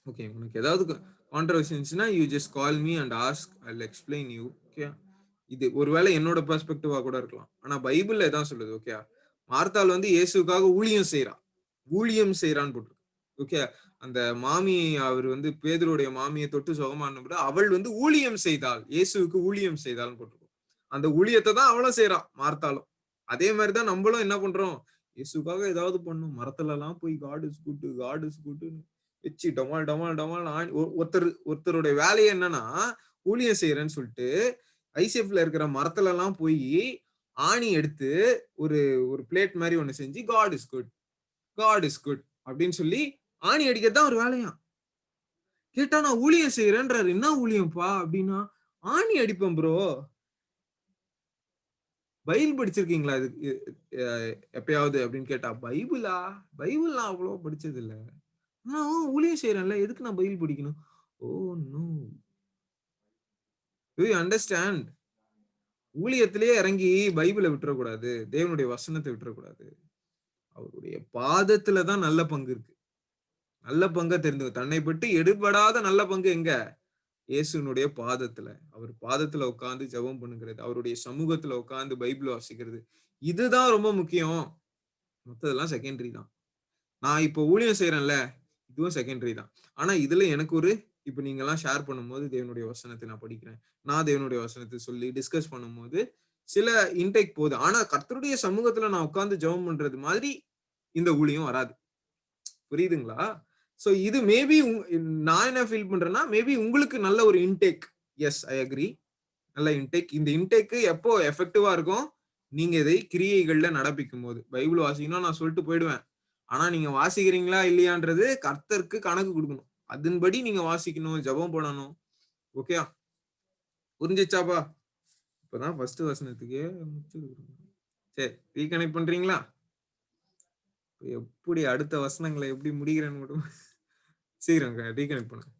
ஓகே, உனக்கு ஏதாவது கான்ட்ரவர்சி இருந்துச்சுன்னா you just call me and ask, I will explain you. Okay, இது ஒருவேளை என்னோட பெர்ஸ்பெக்டிவா கூட இருக்கலாம், ஆனா பைபிள்ல எதான் சொல்லுது. ஓகே, மார்த்தாள் வந்து இயேசுக்காக ஊழியம் செய்யறா, ஊழியம் செய்யறான்னு போட்டு. ஓகே, அந்த மாமி, அவர் வந்து பேதுருடைய மாமியை தொட்டு சுகமான அவள் வந்து ஊழியம் செய்தாள், இயேசுவுக்கு ஊழியம் செய்தாள்னு போட்டிருக்கோம். அந்த ஊழியத்தை தான் அவளும் செய்யறா, மார்த்தாளும். அதே மாதிரிதான் நம்மளும் என்ன பண்றோம், இயேசுக்காக ஏதாவது பண்ணும், மரத்துல எல்லாம் போய் God is good, God is good வச்சு டமால் டமால் டமால் ஒருத்தருடைய வேலையை என்னன்னா ஊழியம் செய்யறேன்னு சொல்லிட்டு ஐசிஎஃப்ல இருக்கிற மரத்துல எல்லாம் போய் ஆணி எடுத்து ஒரு ஒரு பிளேட் மாதிரி ஒண்ணு செஞ்சு God is good, God is good அப்படின்னு சொல்லி ஆணி அடிக்கதான் ஒரு வேலையா. கேட்டா நான் ஊழியம் செய்யறேன்றாரு. என்ன ஊழியம்ப்பா அப்படின்னா, ஆணி அடிப்பேன் ப்ரோ. பைபிள் படிச்சிருக்கீங்களா இது எப்பயாவது அப்படின்னு கேட்டா, பைபிளா, பைபிள்லாம் அவ்வளவு படிச்சது இல்ல, ஊழியம் செய்யறேன்ல, எதுக்கு நான் பைபிள் படிக்கணும்? Oh no, do you understand? ஊழியத்திலேயே இறங்கி பைபிளை விட்டுறக்கூடாது, தேவனுடைய வசனத்தை விட்டுறக்கூடாது. அவருடைய பாதத்துலதான் நல்ல பங்கு இருக்கு. நல்ல பங்கை தெரிந்து தன்னை பற்றி எடுபடாத நல்ல பங்கு எங்க? இயேசுனுடைய பாதத்துல. அவர் பாதத்துல உட்கார்ந்து ஜெபம் பண்ணுகிறது, அவருடைய சமூகத்துல உட்கார்ந்து பைபிள் வாசிக்கிறது, இதுதான் ரொம்ப முக்கியம். மத்ததெல்லாம் செகண்டரி தான். நான் இப்போ ஊழியம் செய்யறேன்ல, இதுவும் செகண்டரி தான். ஆனா இதுல எனக்கு ஒரு, இப்ப நீங்க எல்லாம் ஷேர் பண்ணும்போது தேவனுடைய வசனத்தை நான் படிக்கிறேன், நான் தேவனுடைய வசனத்தை சொல்லி டிஸ்கஸ் பண்ணும்போது சில இன்டேக் போகுது. ஆனா கர்த்தருடைய சமூகத்துல நான் உட்கார்ந்து ஜெபம் பண்றது மாதிரி இந்த ஊழியம் வராது. புரியுதுங்களா? சோ இது மேபி நான் என்ன ஃபீல் பண்றேன்னா, மேபி உங்களுக்கு நல்ல ஒரு இன்டேக். எஸ், ஐ அக்ரி, நல்ல இன்டேக். இந்த இன்டேக்கு எப்போ எஃபெக்டிவா இருக்கும்? நீங்க இதை கிரியைகள்ல நடப்பிக்கும் போது. பைபிள் வாசிக்கணும் நான் சொல்லிட்டு போயிடுவேன், ஆனா நீங்க வாசிக்கிறீங்களா இல்லையான்றது கர்த்தருக்கு கணக்கு கொடுக்கணும். அதன்படி நீங்க வாசிக்கணும், ஜெபம் பண்ணணும். ஓகே, புரிஞ்சிச்சாப்பா? இப்பதான் ஃபர்ஸ்ட் வசனத்துக்கே சரி, ரீகனெக்ட் பண்றீங்களா? எப்படி அடுத்த வசனங்களை எப்படி முடிக்கிறேன்னு மட்டும் சீக்கிரம் ரீகனெக்ட் பண்ணுங்க.